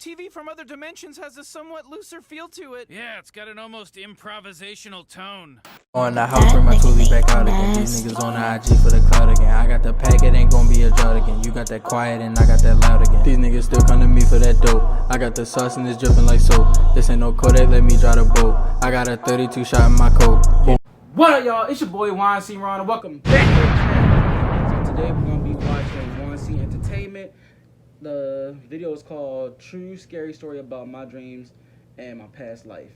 TV from other dimensions has a somewhat looser feel to it. Yeah, it's got an almost improvisational tone. On the house, bring my toolie back out again. These niggas on the IG for the cloud again. I got the pack, it ain't gon' be a drought again. You got that quiet and I got that loud again. These niggas still come to me for that dope. I got the sauce and it's dripping like soap. This ain't no Kodak, let me drive the boat. I got a 32 shot in my coat. What up, y'all? It's your boy Wansee, Raun, and welcome back to the channel. So today we're gonna be watching Wansee Entertainment. The video is called True Scary Story About My Dreams and My Past Life.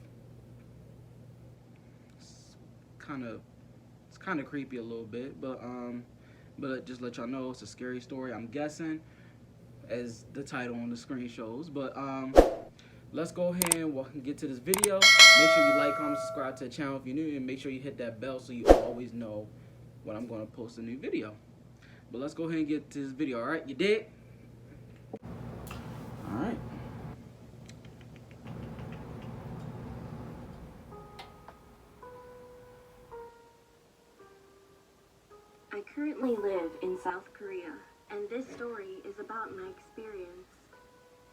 It's kind of creepy a little bit, but just let y'all know it's a scary story, I'm guessing, as the title on the screen shows. But let's go ahead and get to this video. Make sure you like, comment, subscribe to the channel if you're new, and make sure you hit that bell so you always know when I'm going to post a new video. But let's go ahead and get to this video, alright? You did? Alright. I currently live in South Korea, and this story is about my experience.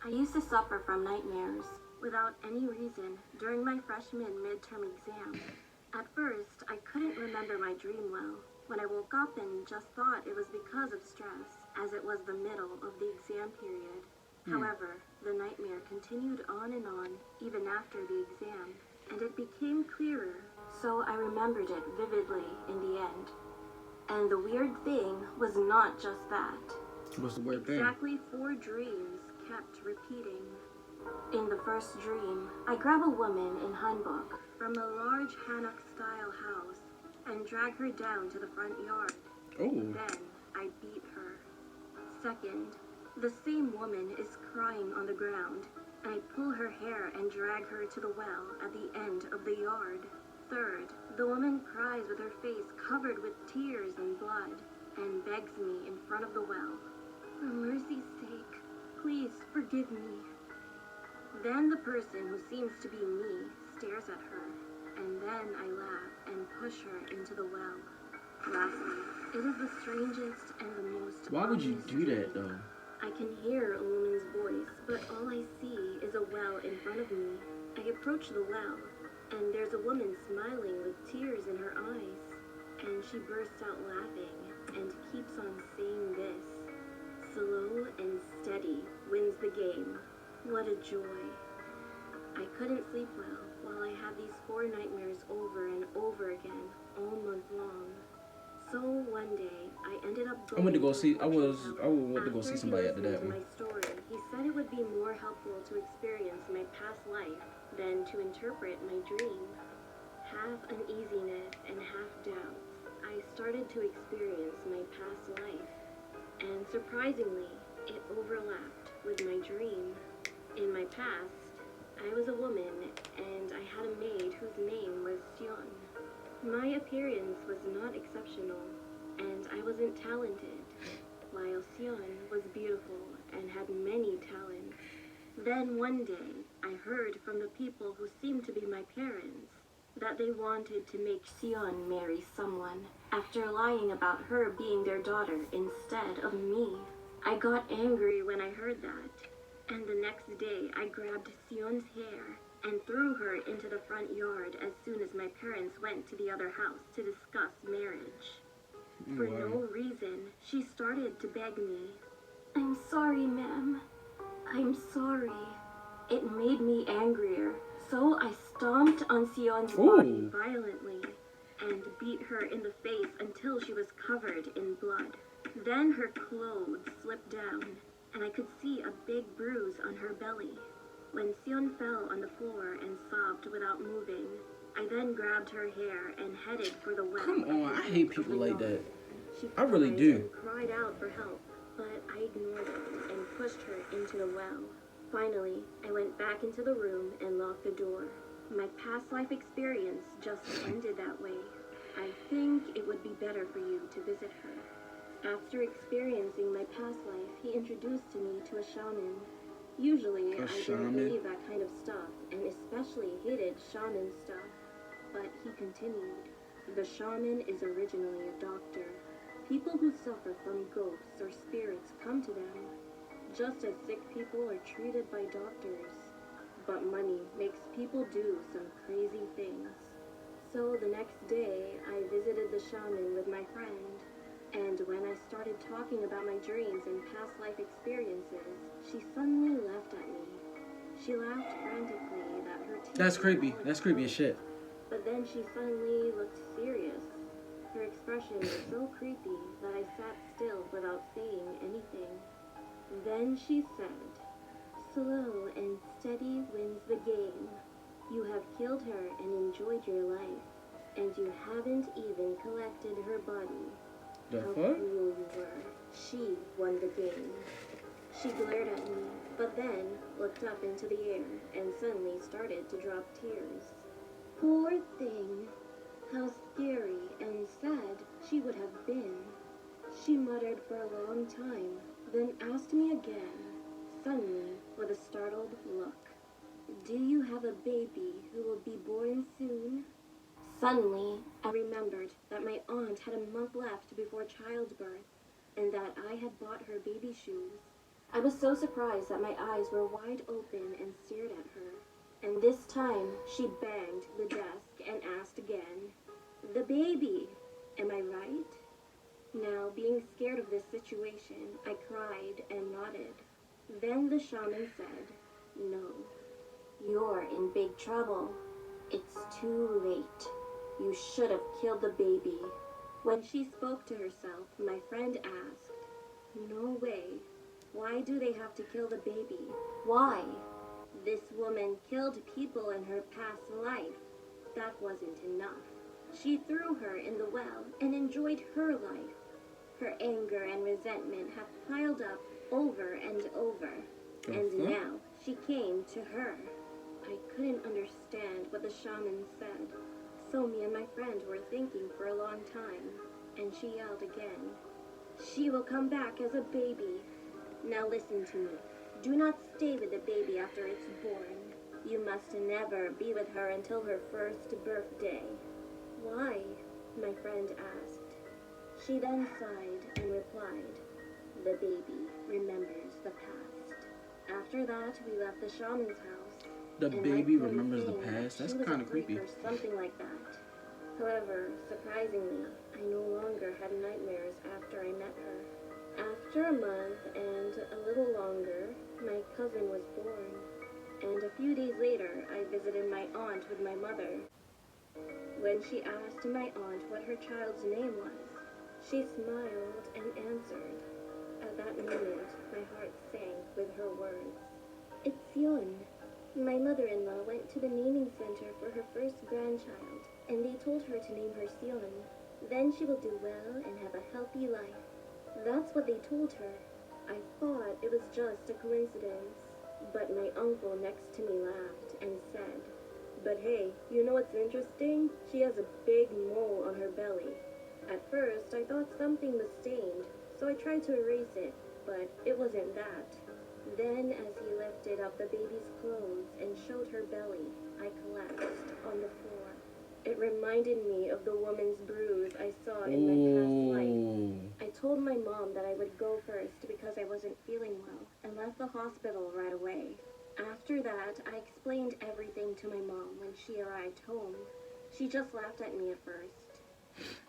I used to suffer from nightmares without any reason during my freshman midterm exam. At first, I couldn't remember my dream well. When I woke up and just thought it was because of stress, as it was the middle of the exam period. However, the nightmare continued on and on, even after the exam, and it became clearer, so I remembered it vividly in the end. And the weird thing was not just that. What's the weird thing? Exactly 4 dreams kept repeating. In the first dream, I grab a woman in hanbok from a large Hanok-style house and drag her down to the front yard. Oh. Then I beat her. Second, the same woman is crying on the ground, and I pull her hair and drag her to the well at the end of the yard. Third, the woman cries with her face covered with tears and blood and begs me in front of the well, "For mercy's sake, please forgive me." Then the person who seems to be me stares at her, and then I laugh and push her into the well. Lastly, it is the strangest and the most Why would you obvious do that, dream. though? I can hear a woman's voice, but all I see is a well in front of me. I approach the well, and there's a woman smiling with tears in her eyes, and she bursts out laughing and keeps on saying this: "Slow and steady wins the game." What a joy. I couldn't sleep well while I had these 4 nightmares over and over again all month long. So one day I ended up going I went to go see somebody after that to one. my story, he said it would be more helpful to experience my past life than to interpret my dream. Half uneasiness and half doubts, I started to experience my past life, and surprisingly, it overlapped with my dream. In my past, I was a woman, and I had a maid whose name was Sion. My appearance was not exceptional, and I wasn't talented, while Sion was beautiful and had many talents. Then one day, I heard from the people who seemed to be my parents that they wanted to make Sion marry someone, after lying about her being their daughter instead of me. I got angry when I heard that, and the next day I grabbed Sion's hair and threw her into the front yard as soon as my parents went to the other house to discuss marriage. For no reason, she started to beg me. "I'm sorry, ma'am. I'm sorry." It made me angrier, so I stomped on Sion's body violently and beat her in the face until she was covered in blood. Then her clothes slipped down, and I could see a big bruise on her belly. When Sion fell on the floor and sobbed without moving, I then grabbed her hair and headed for the well. Come on, I hate people like that. She I really cried do. and cried out for help, but I ignored it and pushed her into the well. Finally, I went back into the room and locked the door. My past life experience just ended that way. I think it would be better for you to visit her. After experiencing my past life, he introduced me to a shaman. Usually, I didn't believe that kind of stuff, and especially hated shaman stuff. But he continued. The shaman is originally a doctor. People who suffer from ghosts or spirits come to them. just as sick people are treated by doctors. But money makes people do some crazy things. So the next day, I visited the shaman with my friend, and when I started talking about my dreams and past life experiences, she suddenly laughed at me. She laughed frantically that her teeth... That's creepy. That's creepy as shit. But then she suddenly looked serious. Her expression was so creepy that I sat still without saying anything. Then she said, "Slow and steady wins the game. You have killed her and enjoyed your life, and you haven't even collected her body. The How fuck? cruel you were. She won the game." She glared at me, but then looked up into the air and suddenly started to drop tears. Poor thing. How scary and sad she would have been. She muttered for a long time, then asked me again, suddenly with a startled look, "Do you have a baby who will be born soon?" Suddenly, I remembered that my aunt had a month left before childbirth, and that I had bought her baby shoes. I was so surprised that my eyes were wide open and stared at her. And this time, she banged the desk and asked again, "The baby, am I right?" Now, being scared of this situation, I cried and nodded. Then the shaman said, "No, you're in big trouble. It's too late. You should have killed the baby." When she spoke to herself, my friend asked, "No way. Why do they have to kill the baby? Why? This woman killed people in her past life. That wasn't enough. She threw her in the well and enjoyed her life. Her anger and resentment have piled up over and over. And now she came to her." I couldn't understand what the shaman said, so me and my friend were thinking for a long time, and she yelled again, "She will come back as a baby. Now listen to me. Do not stay with the baby after it's born. You must never be with her until her first birthday." "Why?" my friend asked. She then sighed and replied, "The baby remembers the past." After that, we left the shaman's house. The and baby my friend remembers the saying that past? That's she was kind a of creepy. freak or something like that. However, surprisingly, I no longer had nightmares after I met her. After a month and a little longer, my cousin was born. And a few days later, I visited my aunt with my mother. When she asked my aunt what her child's name was, she smiled and answered. At that moment, my heart sank with her words. "It's Sion." My mother-in-law went to the naming center for her first grandchild, and they told her to name her Sion. Then she will do well and have a healthy life. That's what they told her. I thought it was just a coincidence, but my uncle next to me laughed and said, "But hey, you know what's interesting? She has a big mole on her belly." At first, I thought something was stained, so I tried to erase it, but it wasn't that. Then, as he lifted up the baby's clothes and showed her belly, I collapsed on the floor. It reminded me of the woman's bruise I saw in my past life. I told my mom that I would go first because I wasn't feeling well, and left the hospital right away. After that, I explained everything to my mom when she arrived home. She just laughed at me at first,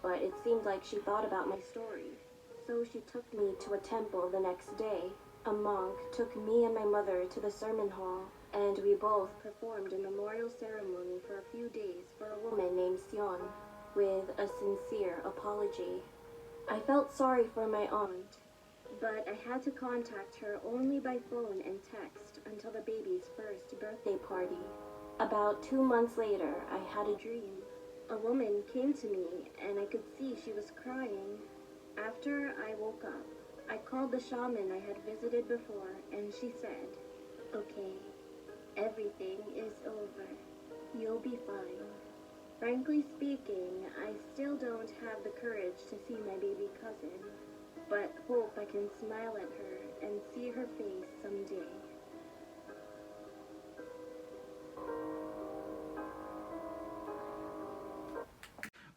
but it seemed like she thought about my story. So she took me to a temple the next day. A monk took me and my mother to the sermon hall, and we both performed a memorial ceremony for a few days for a woman named Sion, with a sincere apology. I felt sorry for my aunt, but I had to contact her only by phone and text until the baby's first birthday party. About 2 months later, I had a dream. A woman came to me, and I could see she was crying. After I woke up, I called the shaman I had visited before, and she said, "Okay, everything is over. You'll be fine." Frankly speaking, I still don't have the courage to see my baby cousin, but hope I can smile at her and see her face someday.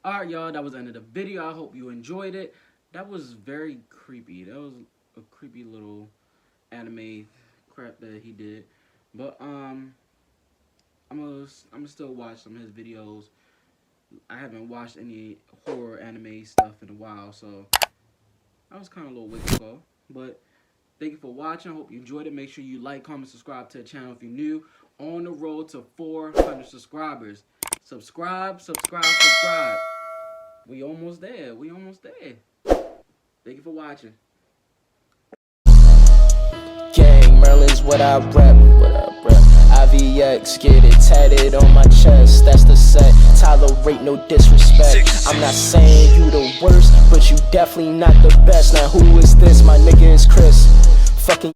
Alright, y'all, that was the end of the video. I hope you enjoyed it. That was very creepy. That was a creepy little anime crap that he did. But I'm gonna still watch some of his videos. I haven't watched any horror anime stuff in a while, so I was kind of a little wake up call. But thank you for watching. I hope you enjoyed it. Make sure you like, comment, subscribe to the channel if you're new. On the road to 400 subscribers. Subscribe. We almost there. Thank you for watching. Gang, Merlin's what I rep. IVX, get it tatted on my chest. That's the set. Tolerate no disrespect. I'm not saying you the worst, but you definitely not the best. Now who is this? My nigga is Chris. Fucking